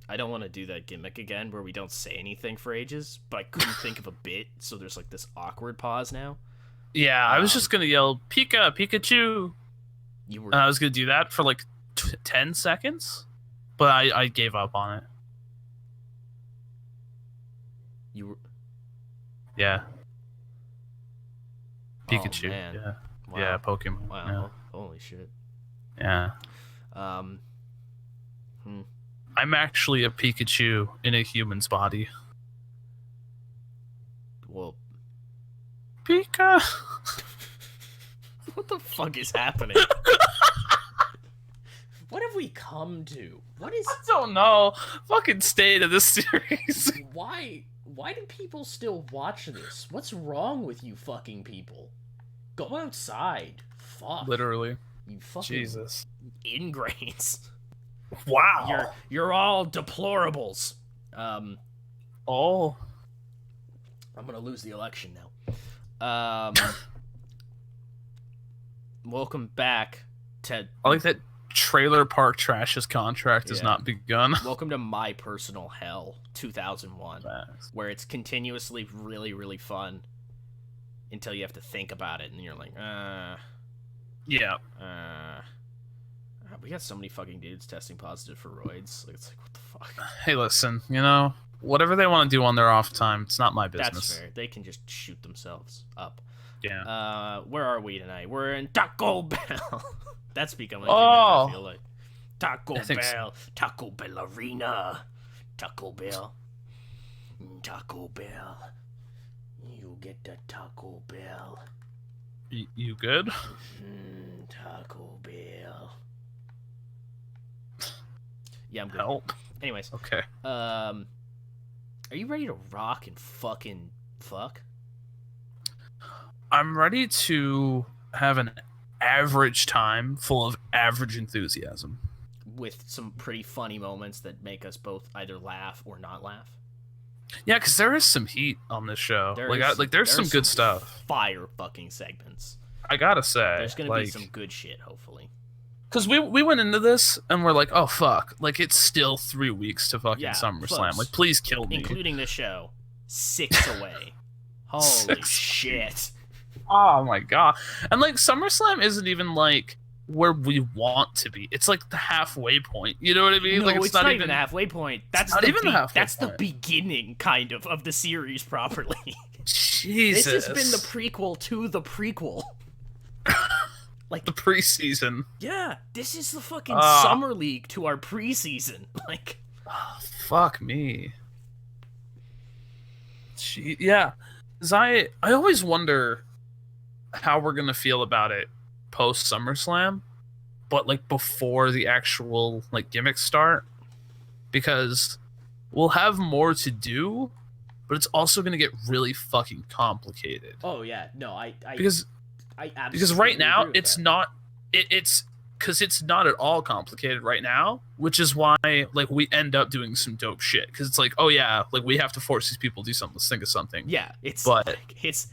I don't want to do that gimmick again where we don't say anything for ages, but I couldn't think of a bit, so there's like this awkward pause now. Yeah, I was just gonna yell Pikachu. You were. And I was gonna do that for like 10 seconds, but I gave up on it. You were. Yeah. Pikachu. Oh, man. Yeah. Wow. Yeah, Pokemon. Wow. Yeah. Holy shit. Yeah. I'm actually a Pikachu in a human's body. Well. Pika. What the fuck is happening? What have we come to? What is? I don't know. Fucking state of this series. Why do people still watch this? What's wrong with you fucking people? Go outside. Fuck. Literally. You fucking Jesus. ingrates. Wow. You're all deplorables. Oh. I'm gonna lose the election now. Welcome back to. I like that Trailer Park Trash's contract has not begun. Welcome to My Personal Hell 2001, Thanks. where it's continuously really, really fun until you have to think about it, and you're like, Yeah. We got so many fucking dudes testing positive for roids. Like, it's like, what the fuck? Hey, listen, whatever they want to do on their off time, it's not my business. That's fair. They can just shoot themselves up. Yeah. Where are we tonight? We're in Taco Bell. That's becoming a Oh. thing, I feel like. Taco I think Bell. Taco Bell Arena. Taco Bell. Taco Bell. You get the Taco Bell. You good? Taco Bell. Yeah, I'm good. Help. Anyways. Okay. Are you ready to rock and fucking fuck? I'm ready to have an average time full of average enthusiasm. With some pretty funny moments that make us both either laugh or not laugh. Yeah, because there is some heat on this show. There's some good stuff. Fire fucking segments. I gotta say. There's gonna be some good shit, hopefully. Because we went into this and we're like, oh fuck, like it's still 3 weeks to fucking SummerSlam. Folks, like, please kill me. Including the show, 6 away. Holy shit. Oh my god. And like SummerSlam isn't even like where we want to be. It's like the halfway point. You know what I mean? No, like it's not even the halfway point. That's not even the halfway That's point. the beginning, kind of the series properly. Jesus. This has been the prequel to the prequel. Like the preseason. Yeah, this is the fucking Summer League to our preseason. Like, fuck me. Yeah. 'Cause I always wonder how we're gonna feel about it post SummerSlam, but like before the actual like gimmicks start, because we'll have more to do, but it's also gonna get really fucking complicated. Oh yeah, no, I absolutely because right now agree with it's that. not it's because it's not at all complicated right now, which is why like we end up doing some dope shit, because it's like, oh yeah, like we have to force these people to do something. Let's think of something. Yeah, it's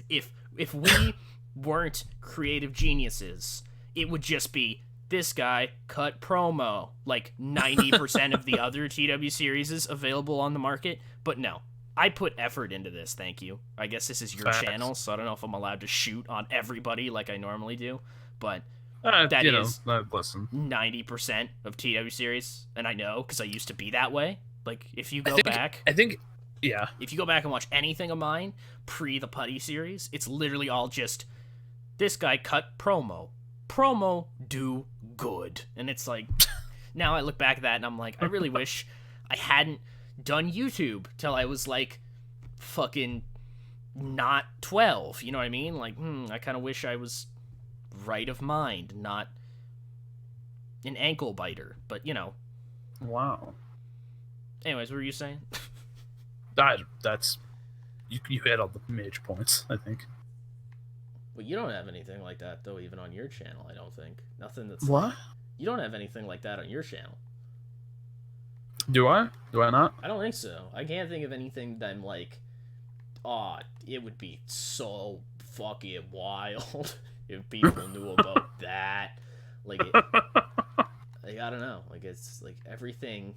if we weren't creative geniuses, it would just be this guy cut promo like 90% of the other TW series is available on the market. But no, I put effort into this, thank you. I guess this is your channel, so I don't know if I'm allowed to shoot on everybody like I normally do, but that is 90% of TW series, and I know because I used to be that way. Like, if you go back... Yeah. If you go back and watch anything of mine, pre the Putty series, it's literally all just, this guy cut promo. Promo do good. And it's like, now I look back at that and I'm like, I really wish I hadn't done YouTube till I was like fucking not 12. You know what I mean? Like, I kind of wish I was right of mind, not an ankle biter. But, you know. Wow. Anyways, what were you saying? That's you hit all the major points, I think. Well, you don't have anything like that though, even on your channel. I don't think nothing that's what. Like, you don't have anything like that on your channel. Do I? Do I not? I don't think so. I can't think of anything that I'm like, it would be so fucking wild if people knew about that. Like, like, I don't know. Like, it's like everything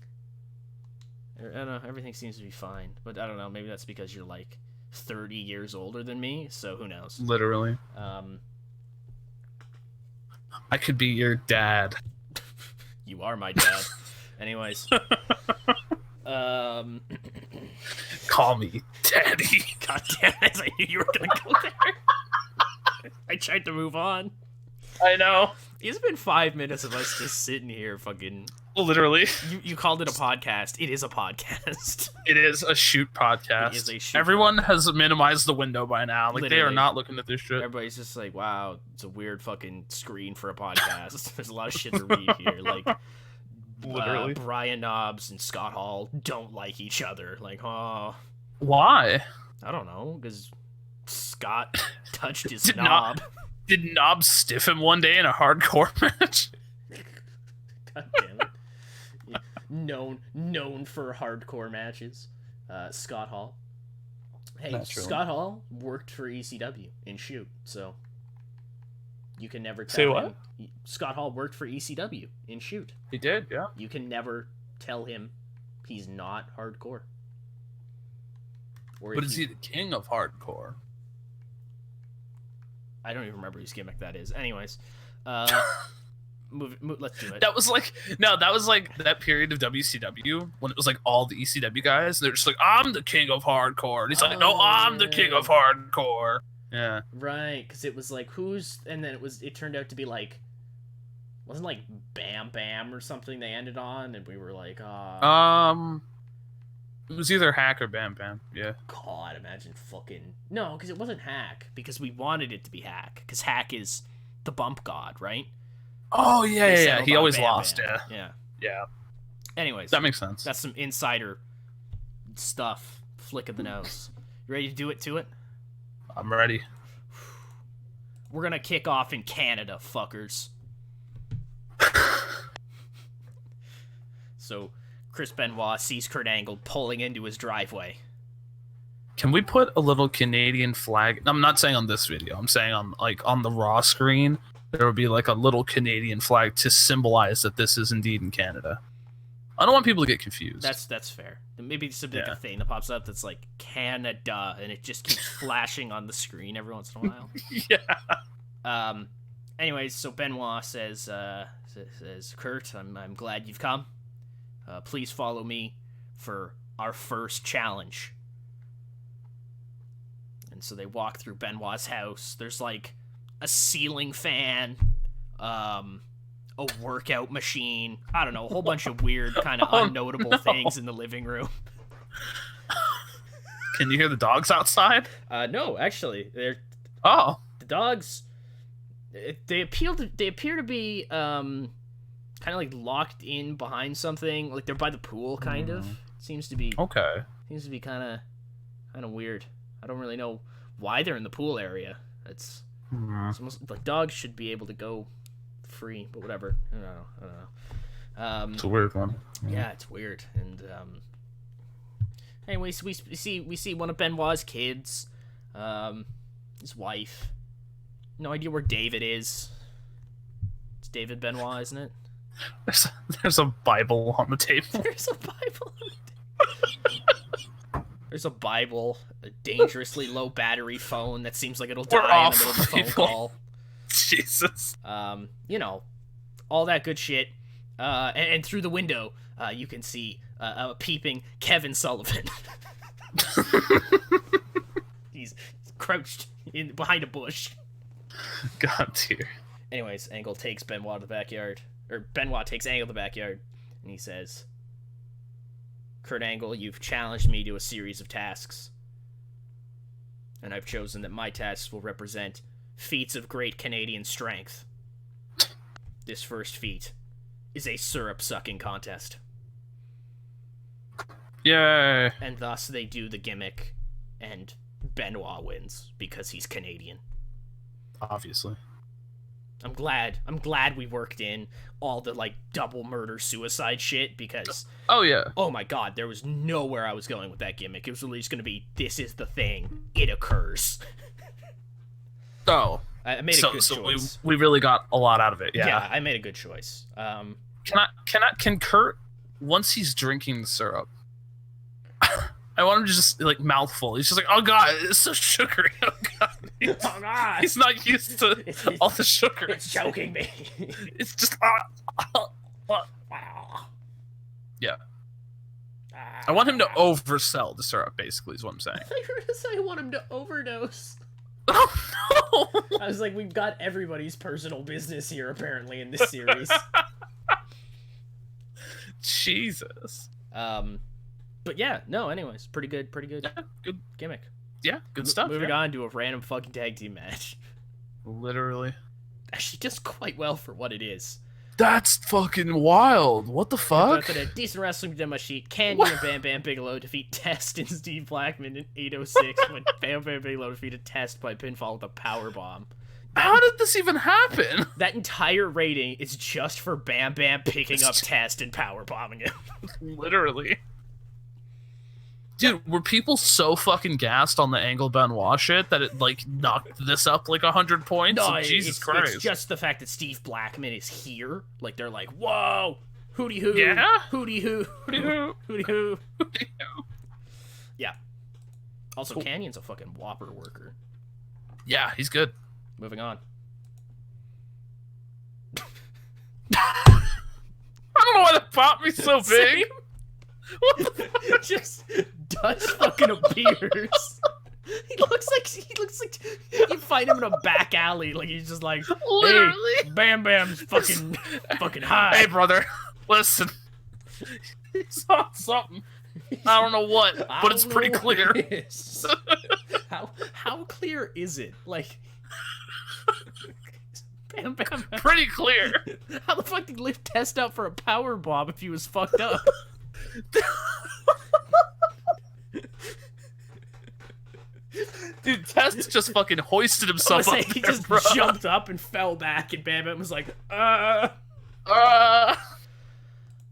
I don't know. Everything seems to be fine, but I don't know. Maybe that's because you're like 30 years older than me, so who knows? Literally. I could be your dad. You are my dad. Anyways. Call me daddy. God damn it, I knew you were gonna go there. I tried to move on. I know. It's been 5 minutes of us just sitting here fucking... Literally. You called it a podcast. It is a podcast. It is a shoot podcast. It is a shoot Everyone has minimized the window by now. Like, they are Literally. not looking at this shit. Everybody's just like, wow, it's a weird fucking screen for a podcast. There's a lot of shit to read here. Like, Literally. Brian Knobs and Scott Hall don't like each other. Like, oh... Why? I don't know, because Scott touched his Did knob. Did Knob stiff him one day in a hardcore match? God damn it. Yeah. Known for hardcore matches. Scott Hall. Hey, Naturally. Scott Hall worked for ECW in Shoot, so you can never tell Say him. what? Scott Hall worked for ECW in Shoot. He did, yeah. You can never tell him he's not hardcore. Or But if is he the king of hardcore? I don't even remember whose gimmick that is. Anyways, let's do it. That was like that period of WCW when it was like all the ECW guys. They're just like, I'm the king of hardcore. And he's like, no, I'm the king of hardcore. Yeah. Right, because it was like who's, and then it turned out to be like, wasn't like Bam Bam or something they ended on, and we were like, it was either Hack or Bam Bam. Yeah. God, imagine fucking no, because it wasn't Hack, because we wanted it to be Hack, because Hack is the bump god, right? Oh yeah, They yeah. settled He on always Bam lost. Bam. Yeah. Yeah. Yeah. Anyways, That makes sense. that's some insider stuff. Flick of the nose. You ready to do it to it? I'm ready. We're gonna kick off in Canada, fuckers. So, Chris Benoit sees Kurt Angle pulling into his driveway. Can we put a little Canadian flag? I'm not saying on this video. I'm saying on the Raw screen, there would be like a little Canadian flag to symbolize that this is indeed in Canada. I don't want people to get confused. That's fair. Maybe it's like a thing that pops up that's like Canada, and it just keeps flashing on the screen every once in a while. Yeah. Anyways, so Benoit says, Kurt, I'm glad you've come. Please follow me for our first challenge. And so they walk through Benoit's house. There's like a ceiling fan, a workout machine. I don't know, a whole bunch of weird kind of unnotable things in the living room. Can you hear the dogs outside? No, actually, they're Oh. the dogs. They appear to be kind of like locked in behind something. Like they're by the pool, kind of. Seems to be Okay. Seems to be kind of weird. I don't really know why they're in the pool area. It's almost like dogs should be able to go free, but whatever. I don't know. It's a weird one. Yeah, it's weird. And anyways, we see one of Benoit's kids, his wife. No idea where David is. It's David Benoit, isn't it? There's a Bible on the table. There's a Bible. There's a Bible, a dangerously low battery phone that seems like it'll die in the middle of the phone call. Jesus. You know, all that good shit. And through the window, you can see a peeping Kevin Sullivan. He's crouched behind a bush. God dear. Anyways, Angle takes Benoit to the backyard. Or Benoit takes Angle to the backyard. And he says, Kurt Angle, you've challenged me to a series of tasks. And I've chosen that my tasks will represent feats of great Canadian strength. This first feat is a syrup-sucking contest. Yay. And thus they do the gimmick, and Benoit wins because he's Canadian. Obviously. I'm glad we worked in all the like double murder suicide shit, because Oh yeah. oh my god, there was nowhere I was going with that gimmick. It was really just gonna be, this is the thing, it occurs. Oh. I made a good choice. We really got a lot out of it. Yeah. I made a good choice. Can Kurt, once he's drinking the syrup, I want him to just like mouthful. He's just like, oh god, it's so sugary. Oh god, Oh god, he's not used to all the sugar. it's choking me. It's just yeah. I want him to oversell the syrup. Basically, is what I'm saying. I thought you were gonna say I want him to overdose. Oh no! I was like, we've got everybody's personal business here apparently in this series. Jesus. But yeah, no. Anyways, pretty good. Yeah, good gimmick. Yeah, good stuff. Moving on to a random fucking tag team match. Literally. Actually, does quite well for what it is. That's fucking wild. What the fuck? But a decent wrestling demo sheet. Canyon and Bam Bam Bigelow defeat Test and Steve Blackman in 806 when Bam Bam Bigelow defeated Test by pinfall with a powerbomb. How did this even happen? That entire rating is just for Bam Bam picking up Test and powerbombing him. Literally. Dude, were people so fucking gassed on the Angle Benoit shit that it like knocked this up like 100 points? No, Jesus Christ! It's just the fact that Steve Blackman is here. Like they're like, whoa, hooty hoo, Yeah, hooty hoo, hooty hoo, hooty hoo. hooty hoo. Yeah. Also, Cool. Canyon's a fucking whopper worker. Yeah, he's good. Moving on. I don't know why that popped me so big. What the fuck? Just Dutch fucking appears. He looks like you find him in a back alley. Like he's just like, Literally. hey, Bam Bam's fucking high. Hey, brother, listen. He saw something. I don't know what, but it's pretty clear. How clear is it? Like, Bam Bam. Pretty clear. How the fuck did he lift Test up for a power bomb if he was fucked up? Dude, Test just fucking hoisted himself up. He there, just bro. jumped up and fell back, and Bam Bam was like,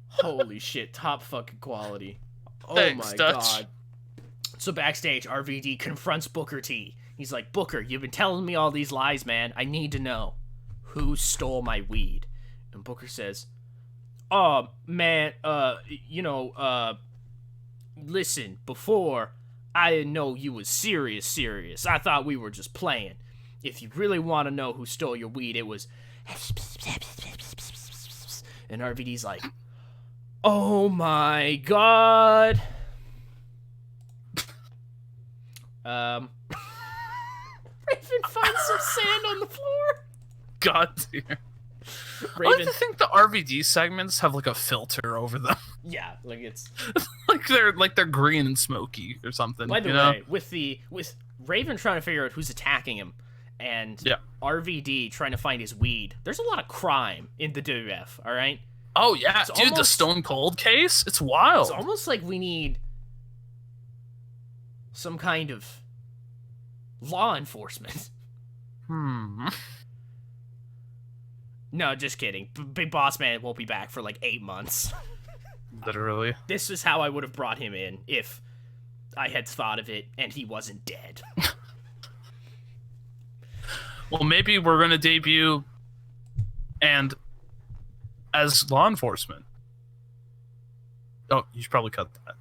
Holy shit, top fucking quality. Oh Thanks, my Dutch. god. So backstage, RVD confronts Booker T. He's like, Booker, you've been telling me all these lies, man. I need to know. Who stole my weed? And Booker says, oh, man, listen, before, I didn't know you was serious. I thought we were just playing. If you really want to know who stole your weed, it was... And RVD's like, oh my god. Raven finds some sand on the floor. God damn. I like to think the RVD segments have like a filter over them. Yeah, like it's like they're green and smoky or something. By the know? way, with Raven trying to figure out who's attacking him, and RVD trying to find his weed, there's a lot of crime in the WWF. All right. Oh yeah, dude, the Stone Cold case, it's wild. It's almost like we need some kind of law enforcement. No, just kidding. Big Boss Man won't be back for like 8 months. Literally. This is how I would have brought him in if I had thought of it and he wasn't dead. Well, maybe we're going to debut and as law enforcement. Oh, you should probably cut that.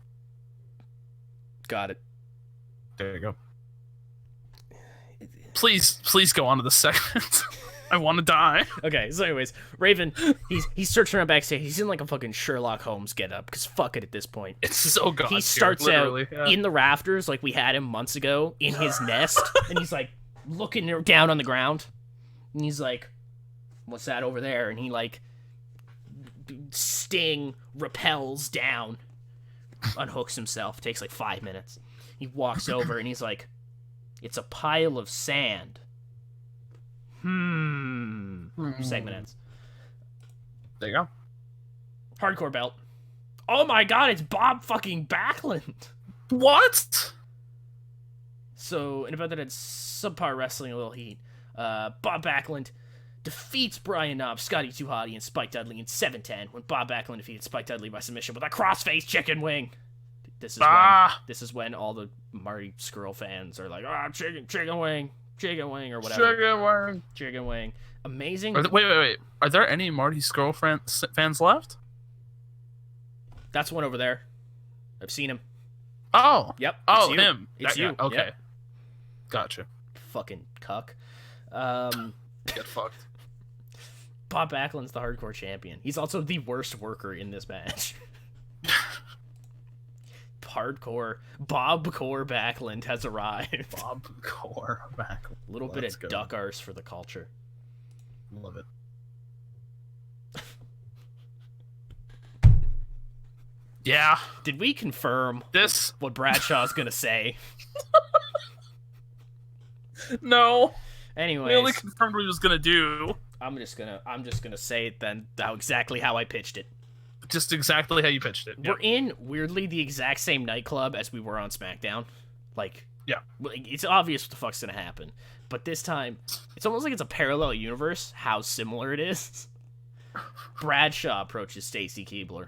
Got it. There you go. Please go on to the segment. I want to die. Okay, so anyways, Raven, he's searching around backstage. He's in like a fucking Sherlock Holmes getup, because fuck it at this point. It's so god He starts out yeah. in the rafters like we had him months ago in his nest, and he's like looking down on the ground, and he's like, what's that over there? And he like Sting repels down, unhooks himself, takes like 5 minutes. He walks over and he's like, it's a pile of sand. Segment ends. There you go. Hardcore belt. Oh my god, it's Bob fucking Backlund. What? So, in about that, it's subpar wrestling, a little heat. Bob Backlund defeats Brian Knobbs, Scotty 2 Hotty, and Spike Dudley in 7-10 when Bob Backlund defeated Spike Dudley by submission with a crossface chicken wing. This is when all the Marty Skrull fans are like, chicken wing, or whatever. Chicken wing. Amazing. Wait. Are there any Marty Skrull fans left? That's one over there. I've seen him. Oh. Yep. Oh, you. him. It's That you. guy. Okay. Yep. Gotcha. Fucking cuck. Get fucked. Bob Backlund's the hardcore champion. He's also the worst worker in this match. Hardcore Bob Core Backlund has arrived. Bob Core Backlund. A little bit of duck arse for the culture. Love it. Yeah. Did we confirm This? what Bradshaw's gonna say? No. Anyways, We only confirmed what he was gonna do. I'm just gonna say it then exactly how I pitched it. Just exactly how you pitched it. We're in weirdly the exact same nightclub as we were on SmackDown. Like, Yeah. It's obvious what the fuck's gonna happen. But this time, it's almost like it's a parallel universe, how similar it is. Bradshaw approaches Stacy Keibler.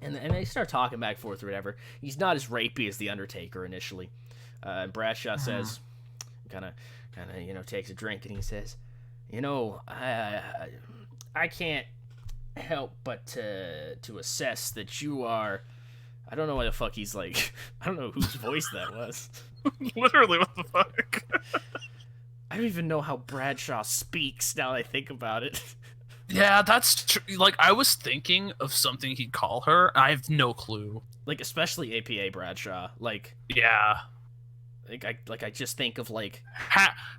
And they start talking back and forth or whatever. He's not as rapey as The Undertaker initially. Bradshaw says, kind of, takes a drink, and he says, I can't help but to assess that you are... I don't know why the fuck he's like... I don't know whose voice that was. Literally, what the fuck? I don't even know how Bradshaw speaks now that I think about it. Yeah, that's true. Like, I was thinking of something he'd call her. I have no clue. Like, especially APA Bradshaw. Like, Yeah. I just think of, like...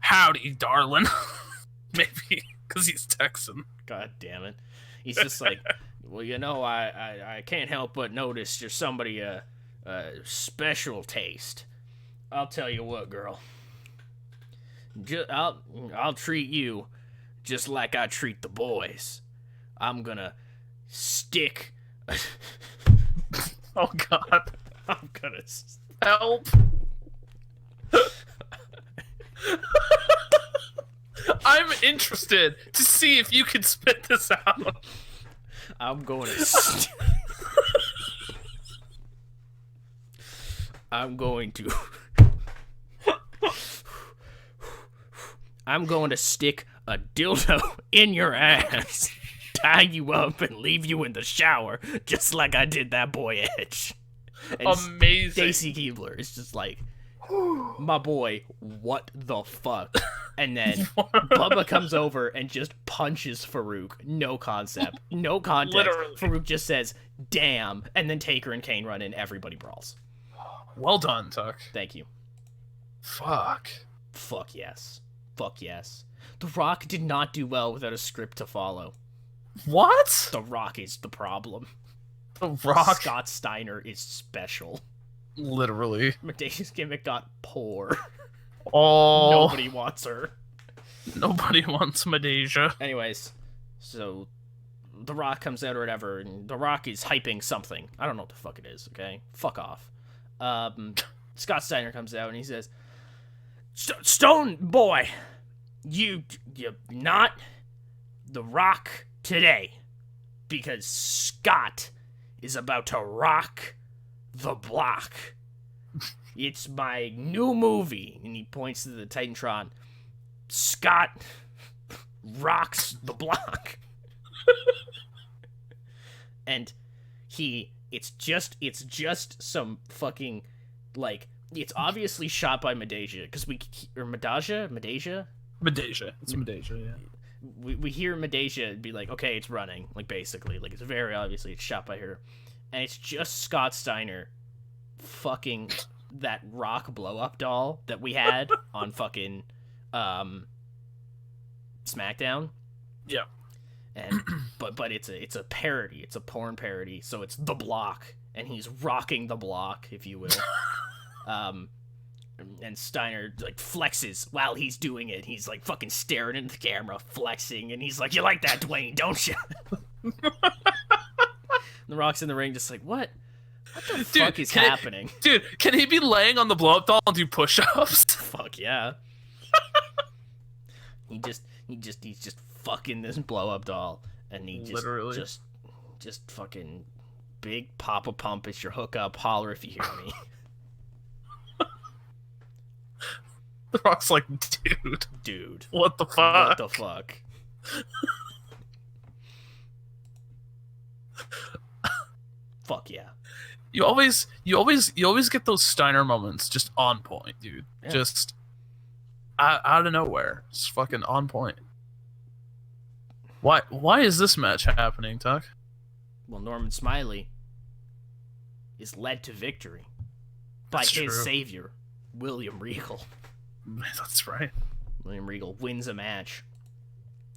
Howdy, darling. Maybe, because he's Texan. God damn it. He's just like, well, I can't help but notice you're somebody special taste. I'll tell you what, girl. I'll treat you just like I treat the boys. I'm gonna stick... Oh, God. I'm gonna... Help. I'm interested to see if you can spit this out. I'm going to... I'm going to stick a dildo in your ass, tie you up, and leave you in the shower, just like I did that boy Edge. And Amazing. Stacy Keibler is just like, my boy, what the fuck? And then Bubba comes over and just punches Farouk. No concept. No context. Literally. Farouk just says, damn. And then Taker and Kane run in. Everybody brawls. Well done, Tuck. Thank you. Fuck. Fuck yes. Fuck yes. The Rock did not do well without a script to follow. What? The Rock is the problem. The Rock? Scott Steiner is special. Literally. Medea's gimmick got poor. Oh. Nobody wants her. Nobody wants Medea. Anyways, so The Rock comes out or whatever, and The Rock is hyping something. I don't know what the fuck it is, okay? Fuck off. Scott Steiner comes out and he says, Stone Boy, you not The Rock today, because Scott is about to rock the block. It's my new movie. And he points to the Titantron. Scott rocks the block. And it's just some fucking, like, it's obviously shot by Medea, because Medea? It's Medea, yeah. We hear Medea be like, okay, it's running, like, basically, like, it's very obviously it's shot by her, and it's just Scott Steiner fucking that Rock blow-up doll that we had on fucking SmackDown. Yeah. And but it's a parody, it's a porn parody, so it's the block, and he's rocking the block, if you will. And Steiner, like, flexes while he's doing it. He's, like, fucking staring into the camera, flexing, and he's like, you like that, Dwayne, don't you? The Rock's in the ring just like, what the fuck is happening? Can he be laying on the blow-up doll and do push-ups? Fuck yeah. He's just fucking this blow-up doll, and he just Literally. just fucking big Papa Pump is your hookup, holler if you hear me. The Rock's like, dude, what the fuck? What the fuck? Fuck yeah. You always get those Steiner moments just on point, dude. Yeah. Just out of nowhere. It's fucking on point. Why is this match happening, Tuck? Well, Norman Smiley is led to victory by That's his true. savior, William Regal. That's right. William Regal wins a match.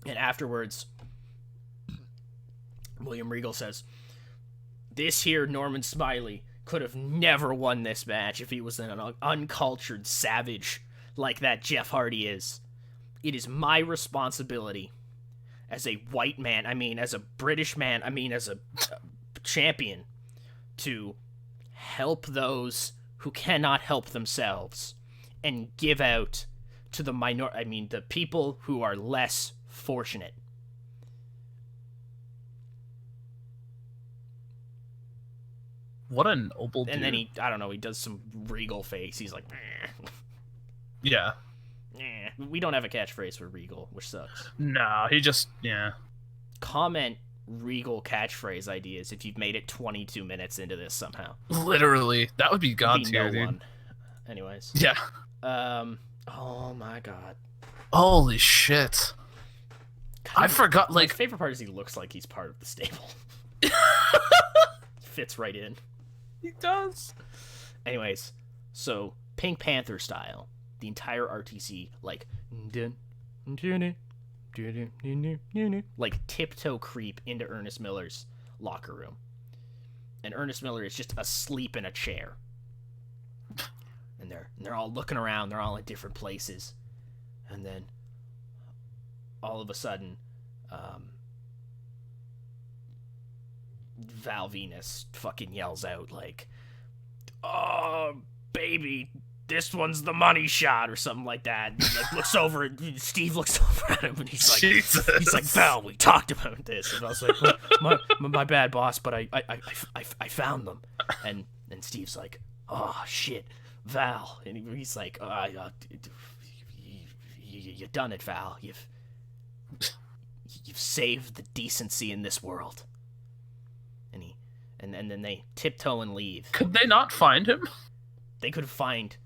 And afterwards, William Regal says, this here Norman Smiley could have never won this match if he was an uncultured savage like that Jeff Hardy is. It is my responsibility as a white man, as a British man, as a champion, to help those who cannot help themselves and give out to the the people who are less fortunate. What a noble dude. And then he does some Regal face. He's like, yeah. We don't have a catchphrase for Regal, which sucks. No, he just, Comment Regal catchphrase ideas if you've made it 22 minutes into this somehow. Literally. That would be God tier, dude. One. Anyways. Yeah. Oh my god. Holy shit. I forgot, my favorite part is he looks like he's part of the stable. Fits right in. He does. Anyways, so Pink Panther style, the entire RTC tiptoe creep into Ernest Miller's locker room, and Ernest Miller is just asleep in a chair, and they're all looking around. They're all in different places, and then all of a sudden, Val Venus fucking yells out like, "Oh, baby, this one's the money shot," or something like that. And he looks over, Steve looks over at him, and he's like, "Val, we talked about this." And I was like, my bad, boss, but I found them. And Steve's like, "Oh shit, Val," and he's like, "You done it, Val. You've saved the decency in this world." And then they tiptoe and leave. Could they not find him? They could find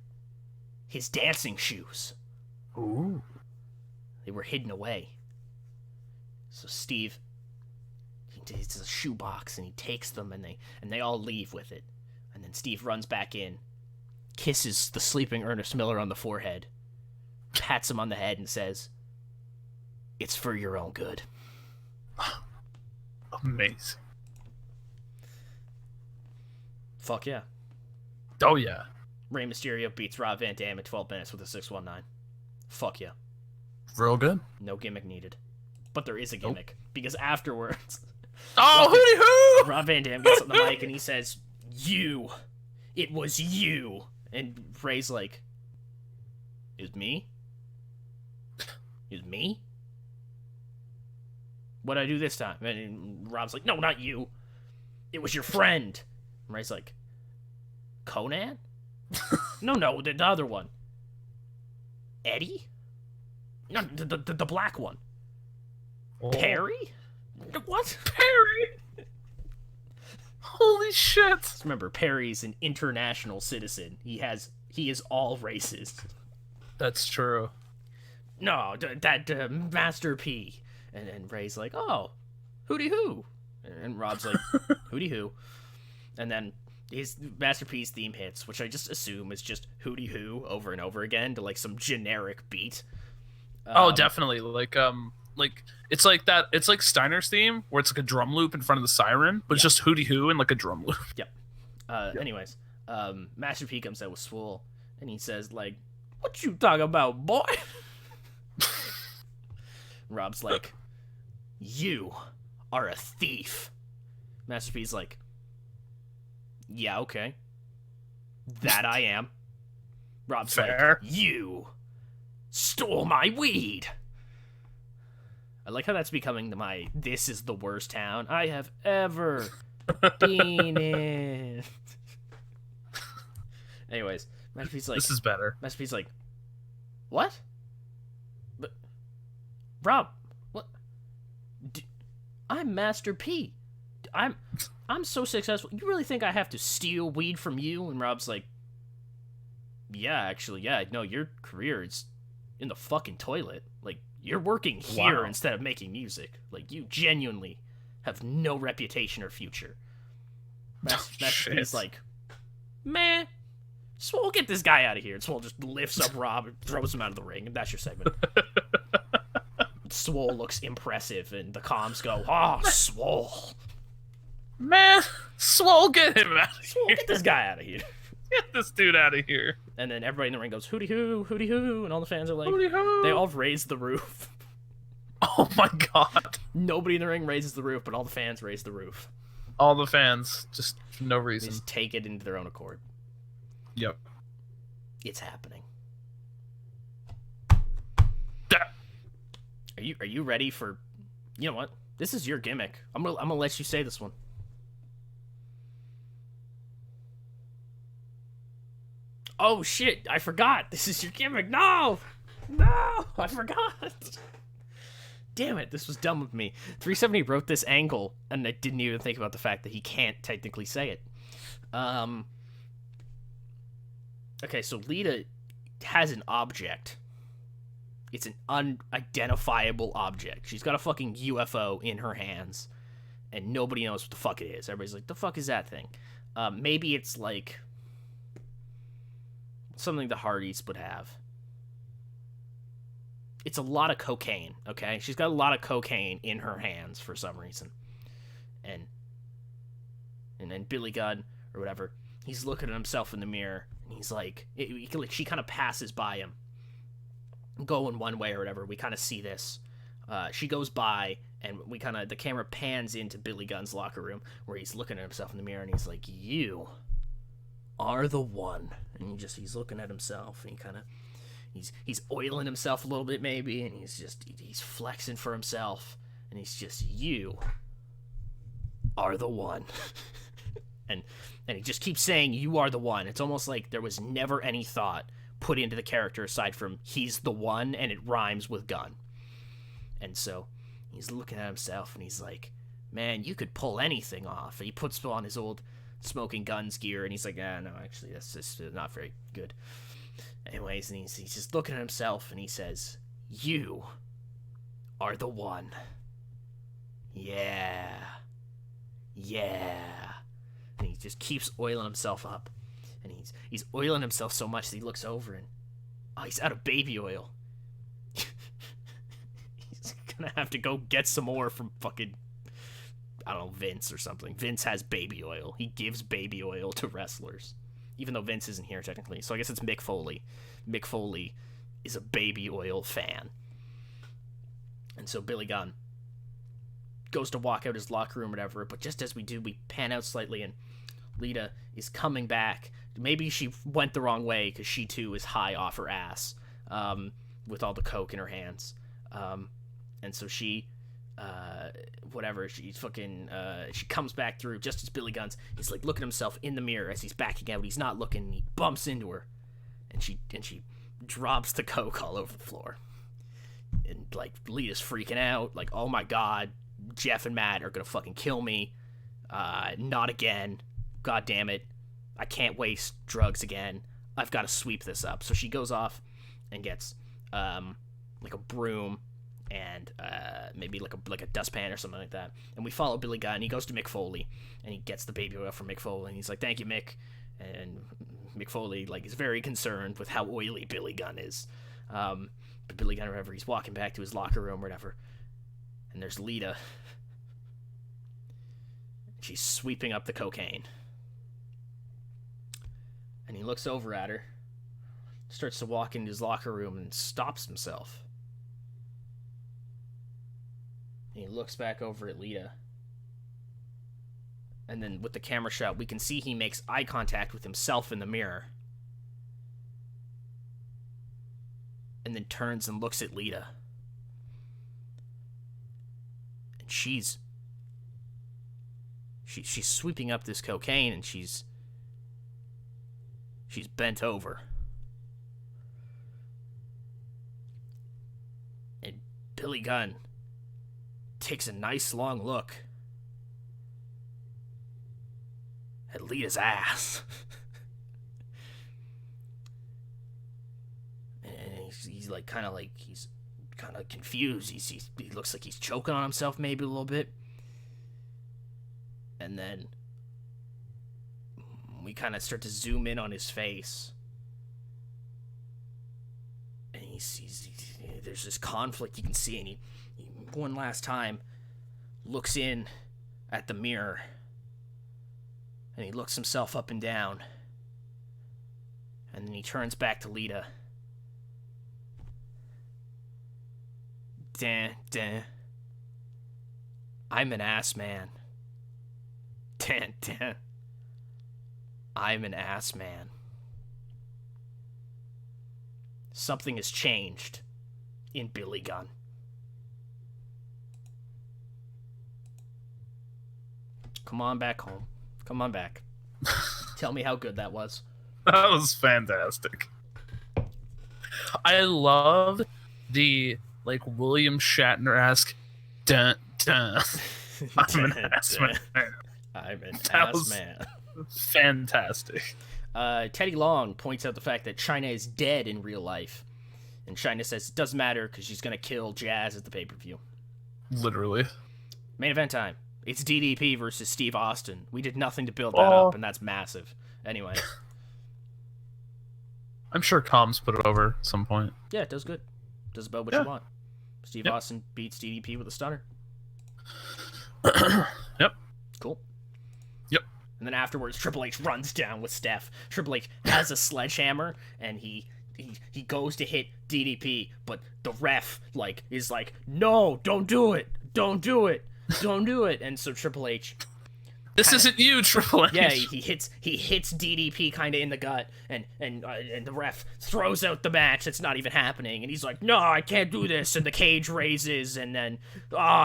his dancing shoes. Ooh. They were hidden away. So Steve, he takes a shoebox and he takes them, and they all leave with it. And then Steve runs back in, kisses the sleeping Ernest Miller on the forehead, pats him on the head, and says, "It's for your own good." Amazing. Fuck yeah. Oh yeah. Rey Mysterio beats Rob Van Dam in 12 minutes with a 619. Fuck yeah. Real good. No gimmick needed. But there is a gimmick. Because afterwards... Oh, hooty hoo! Rob Van Dam gets on the mic and he says, "You. It was you." And Ray's like, "It was me? It was me? What'd I do this time?" And Rob's like, "No, not you. It was your friend." And Ray's like, "Conan? No, the other one. Eddie? No, the black one. Oh. Perry? What? Perry? Holy shit. Just remember, Perry's an international citizen. He is all races." That's true. "No, that Master P." And Ray's like, "Oh, hooty hoo." And Rob's like, "Hooty hoo." And then his Master P's theme hits, which I just assume is just hooty hoo over and over again to like some generic beat. Oh, definitely. Like it's like that. It's like Steiner's theme, where it's like a drum loop in front of the siren, but it's just hooty hoo and like a drum loop. Yep. Anyways, Master P comes out with Swole, and he says like, "What you talking about, boy?" Rob's like, "You are a thief." Master P's like, "Yeah, okay. That I am." Rob's Fair. like, "You stole my weed." I like how that's becoming my "this is the worst town I have ever been in." Anyways, Master P's like, This is better. Master P's like, "What? But Rob, what? I'm Master P. I'm I'm so successful. You really think I have to steal weed from you? And Rob's like, yeah, actually, yeah. No, your career is in the fucking toilet. Like, you're working here Wow. instead of making music. Like, you genuinely have no reputation or future. Master Shit. P's like, man, Swole, get this guy out of here. And Swole just lifts up Rob and throws him out of the ring, and that's your segment. Swole looks impressive, and the comms go, oh, Swole. Man, Swole, get him out of Swole, here. get this guy out of here. Get this dude out of here. And then everybody in the ring goes, hooty hoo, and all the fans are like, Hooty hoo. they all raise the roof. Oh my god. Nobody in the ring raises the roof, but all the fans raise the roof. All the fans, just for no They reason. just take it into their own accord. Yep. It's happening. Da- Are you ready for? You know what? This is your gimmick. I'm gonna let you say this one. Oh shit! I forgot. This is your gimmick. No, I forgot. Damn it! This was dumb of me. 370 wrote this angle, and I didn't even think about the fact that he can't technically say it. Okay, so Lita has an object. It's an unidentifiable object. She's got a fucking UFO in her hands, and nobody knows what the fuck it is. Everybody's like, the fuck is that thing? Maybe it's like something the Hardys would have. It's a lot of cocaine, okay? She's got a lot of cocaine in her hands for some reason. And then Billy Gunn, or whatever, he's looking at himself in the mirror, and he's like, she kind of passes by him, going one way or whatever. We kind of see this. She goes by, and the camera pans into Billy Gunn's locker room, where he's looking at himself in the mirror, and he's like, you are the one. And he's looking at himself, and he's oiling himself a little bit maybe, and he's flexing for himself, and he's just, you are the one. and he just keeps saying, you are the one. It's almost like there was never any thought put into the character aside from he's the one, and it rhymes with Gunn. And so he's looking at himself, and he's like, man, you could pull anything off. And he puts on his old Smoking Guns gear, and he's like, no, actually, that's just not very good. Anyways, and he's just looking at himself, and he says, you are the one. Yeah. And he just keeps oiling himself up. And he's oiling himself so much that he looks over, and he's out of baby oil. He's gonna have to go get some more from fucking, I don't know, Vince or something. Vince has baby oil. He gives baby oil to wrestlers. Even though Vince isn't here technically. So I guess it's Mick Foley. Mick Foley is a baby oil fan. And so Billy Gunn goes to walk out his locker room or whatever, but just as we do, we pan out slightly, and Lita is coming back. Maybe she went the wrong way, because she too is high off her ass, with all the coke in her hands. And so she she comes back through just as Billy Gunn's, he's like looking at himself in the mirror as he's backing out. He's not looking, and he bumps into her, and she drops the coke all over the floor. And like Lita's freaking out, like, oh my god, Jeff and Matt are gonna fucking kill me. Not again. God damn it. I can't waste drugs again. I've got to sweep this up. So she goes off and gets like a broom and maybe like a dustpan or something like that. And we follow Billy Gunn. He goes to Mick Foley, and he gets the baby oil from Mick Foley, and he's like, thank you, Mick. And Mick Foley like is very concerned with how oily Billy Gunn is. But Billy Gunn, or whatever, he's walking back to his locker room or whatever, and there's Lita. She's sweeping up the cocaine. And he looks over at her, starts to walk into his locker room, and stops himself. And he looks back over at Lita. And then with the camera shot, we can see he makes eye contact with himself in the mirror. And then turns and looks at Lita. And she's sweeping up this cocaine, and she's bent over. And Billy Gunn takes a nice long look at Lita's ass. And he's like kind of confused. He looks like he's choking on himself maybe a little bit. And then we kind of start to zoom in on his face. And there's this conflict you can see, and he one last time looks in at the mirror, and he looks himself up and down, and then he turns back to Lita. Dun, dun. I'm an ass man. Dun, dun. I'm an ass man. Something has changed in Billy Gunn. Come on back home. Come on back. Tell me how good that was. That was fantastic. I loved the like William Shatner-esque dun dun. I'm an ass man. I'm an ass man. Fantastic. Teddy Long points out the fact that Chyna is dead in real life. And Chyna says it doesn't matter because she's going to kill Jazz at the pay-per-view. Literally. Main event time. It's DDP versus Steve Austin. We did nothing to build that up, and that's massive. Anyway. I'm sure Comms put it over at some point. Yeah, it does good. Does about what you want. Steve Austin beats DDP with a stunner. Yep. Cool. Yep. And then afterwards, Triple H runs down with Steph. Triple H has a sledgehammer, and he goes to hit DDP, but the ref is like, no, don't do it. Don't do it. Don't do it. And so Triple H... This isn't you, Triple H. Yeah, he hits DDP kind of in the gut, and the ref throws out the match. It's not even happening, and he's like, "No, I can't do this." And the cage raises, and then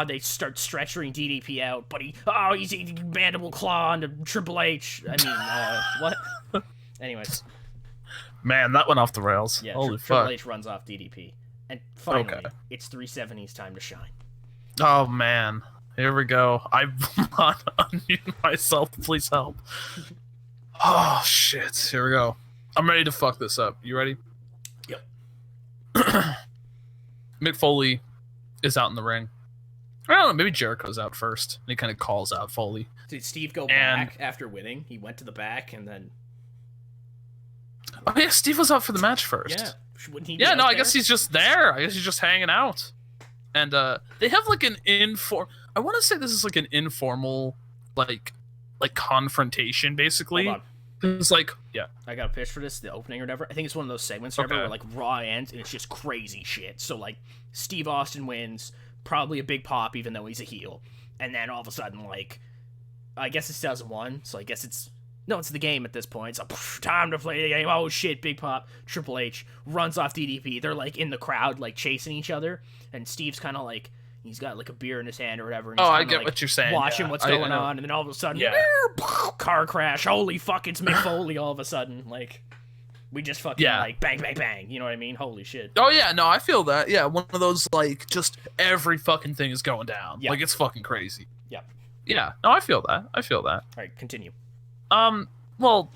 they start stretching DDP out, but he's eating mandible claw onto Triple H. I mean, what? Anyways, man, that went off the rails. Yeah, holy fuck. Triple H runs off DDP, and finally, it's 370's time to shine. Oh man. Here we go. I want to unmute myself. Please help. Oh, shit. Here we go. I'm ready to fuck this up. You ready? Yep. Mick Foley is out in the ring. I don't know. Maybe Jericho's out first. And he kind of calls out Foley. Did Steve go back after winning? He went to the back and then... Oh, yeah. Steve was out for the match first. Yeah. Wouldn't he I guess he's just there. I guess he's just hanging out. And they have like an I want to say this is like an informal, like confrontation, basically. Hold It's like, yeah. I got a pitch for this, the opening or whatever. I think it's one of those segments where like Raw ends and it's just crazy shit. So like Steve Austin wins, probably a big pop even though he's a heel. And then all of a sudden, like, I guess it's 2001, so I guess it's the game at this point. So time to play the game. Oh shit, big pop. Triple H runs off DDP. They're like in the crowd, like chasing each other. And Steve's kind of like, he's got like a beer in his hand or whatever. And he's I get what you're saying. Watching what's going on, and then all of a sudden, car crash. Holy fuck, it's Mick Foley all of a sudden. Like, we just fucking like bang, bang, bang. You know what I mean? Holy shit. Oh yeah, no, I feel that. Yeah, one of those like just every fucking thing is going down. Like it's fucking crazy. Yep. Yeah. No, I feel that. All right, continue. Well,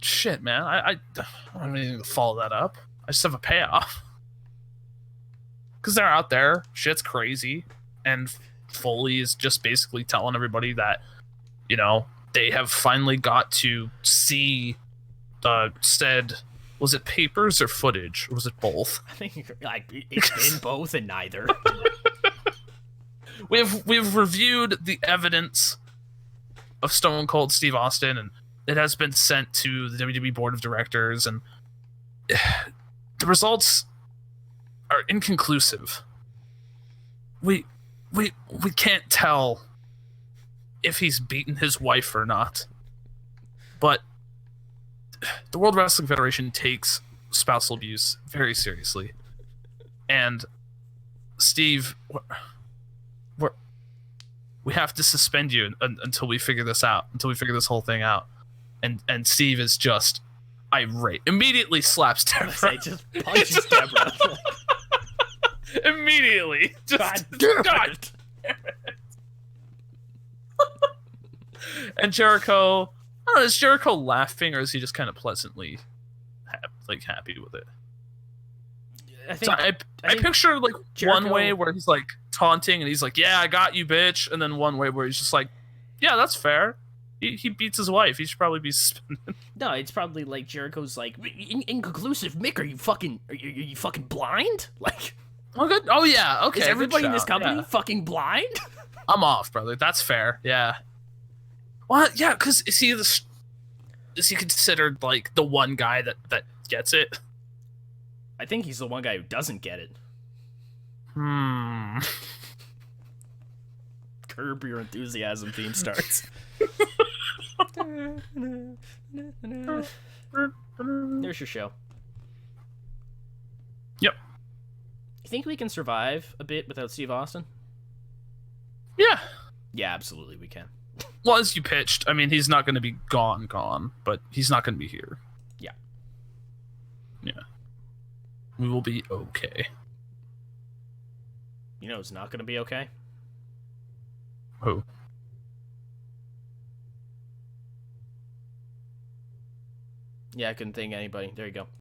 shit, man. I don't have anything to follow that up. I just have a payoff. Because they're out there, shit's crazy, and Foley is just basically telling everybody that, they have finally got to see was it papers or footage, or was it both? I think it's been both and neither. We've reviewed the evidence of Stone Cold Steve Austin, and it has been sent to the WWE Board of Directors, and the results are inconclusive. We can't tell if he's beaten his wife or not. But the World Wrestling Federation takes spousal abuse very seriously. And Steve, we have to suspend you until we figure this out, until we figure this whole thing out. And Steve is just irate. Immediately slaps Deborah. Just punches Deborah. Immediately. Just, God damn it. And Jericho I don't know, is Jericho laughing, or is he just kind of pleasantly happy with it? I picture like Jericho... one way where he's like taunting and he's like, "Yeah, I got you, bitch," and then one way where he's just like, "Yeah, that's fair. He beats his wife. He should probably be suspended." No, it's probably like Jericho's like, "Inconclusive, Mick. Are you fucking blind? Like, oh good. Oh yeah, okay. Is everybody in this company fucking blind?" I'm off, brother. That's fair. Yeah. Well, yeah, because is he considered like the one guy that gets it? I think he's the one guy who doesn't get it. Curb Your Enthusiasm theme starts. There's your show. Yep. You think we can survive a bit without Steve Austin? Yeah. Yeah, absolutely we can. Well, as you pitched, I mean, he's not going to be gone, but he's not going to be here. Yeah. Yeah. We will be okay. You know who's not going to be okay? Who? Yeah, I couldn't think of anybody. There you go.